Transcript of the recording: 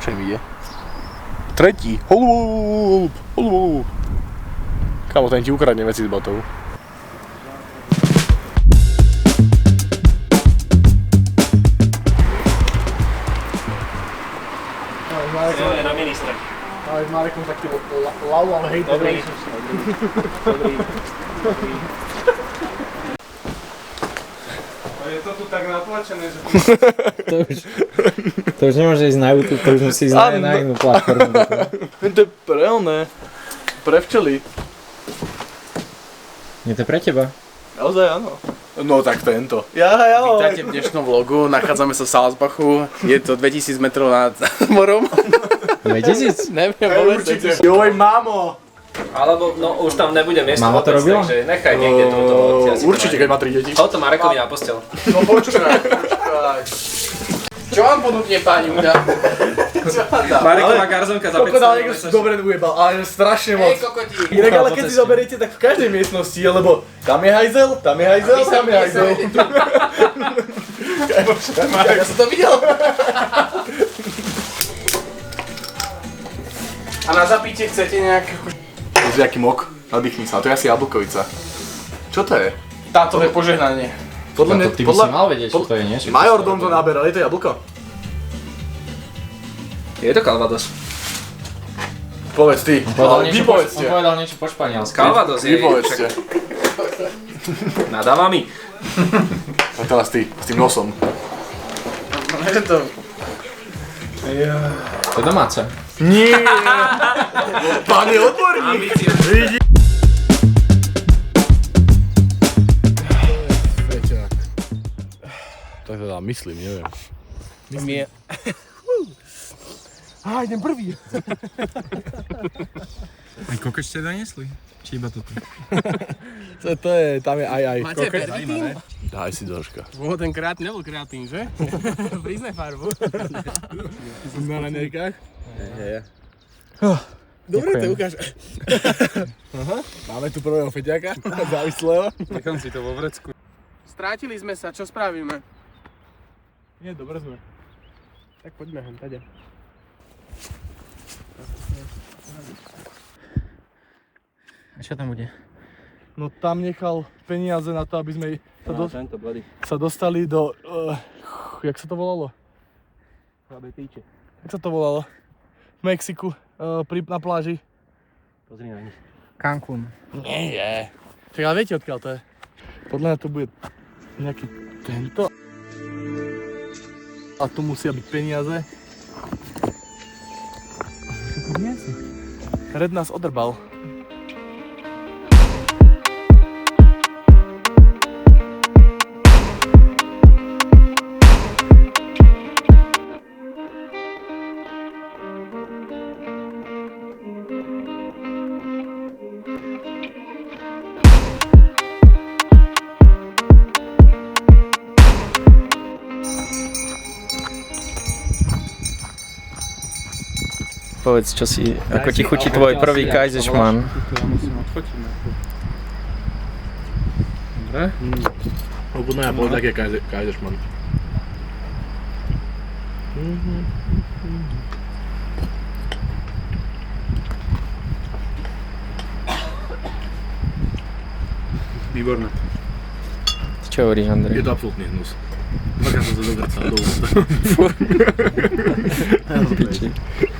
Čo im ide? Tretí. Holub. Kámo, ten ti ukradne veci z botov. Je na ministra. Ale s Marekom taký love and hate relationship. Dobrý. Je to tu tak natlačené, že... To už nemôže ísť na YouTube, to už musí ísť na inú platformu. To je pre oné. Pre včely. Je to pre teba? Naozaj áno. No tak tento. Vítajte v dnešnom vlogu, nachádzame sa v Salzbachu, je to 2000 metrov nad morom. 2000? Neviem, určite. Joj, mamo! Alebo, no už tam nebude miesto Mama to vôbec, robila? takže nechaj niekde túto. Určite, keď má 3 deti. Ho to Marekovi na postel. No počkaj. Čo vám ponúkne pani Uda? Čo vám dá? Mareková garzonka za 500 Kokot, ale niekto si dobre ujebal, ale strašne moc. Hej, kokoti. Inak ale keď si zoberiete, tak v každej miestnosti je, lebo tam je hajzel, tam je hajzel, tam je hajzel. Ja som to videl. A na zapitie chcete nejaké... Pozri, aký mok, nadýchni sa, to je asi jablkovica. Čo to je? Táto je požehnanie. Podľa mňa, Ty by si mal vedieť, čo to je, nie? Majordom to naberal, je to jablko? Je to Calvados. Povedz ty, vypovedzte. On povedal niečo po španielsku. Calvados je. Vypovedzte. Nadáva mi. A teraz ty, s tým nosom. To je domáce. Nie! Pán je odborník! Feťák. Tak teda myslím, neviem. Myslím. Idem prvý! Aj kokoč ste donesli? Či iba toto? To je, tam je aj. Máte pervitín? Daj si troška. Ten nebol kreatín, že? Priznaj farbu. Som na ranejkách. Dobre, to ukáž. Máme tu prvého feťáka, závislého. Nechám si to vo vrecku. Strátili sme sa, čo spravíme? Nie, dobre sme. Tak poďme hen, tady. A čo tam bude? No tam nechal peniaze na to, aby sme sa dostali do... jak sa to volalo? Jak sa to volalo? V Mexiku, na pláži. Pozri na nich. Cancún. Nie je. Čak, ale viete, odkiaľ to je? Podľa mňa to bude nejaký tento. A tu musia byť peniaze. Red nás odrbal. Povedz, čo si, ako ti chutí tvoj prvý Kaiserschmarrn. Dobre? Lebo no ja povedal, aký je Kaiserschmarrn. Výborné. Čo hovoríš, Andrej? Je to absolútne hnus. Dvakrát som sa dogrcal do ústa.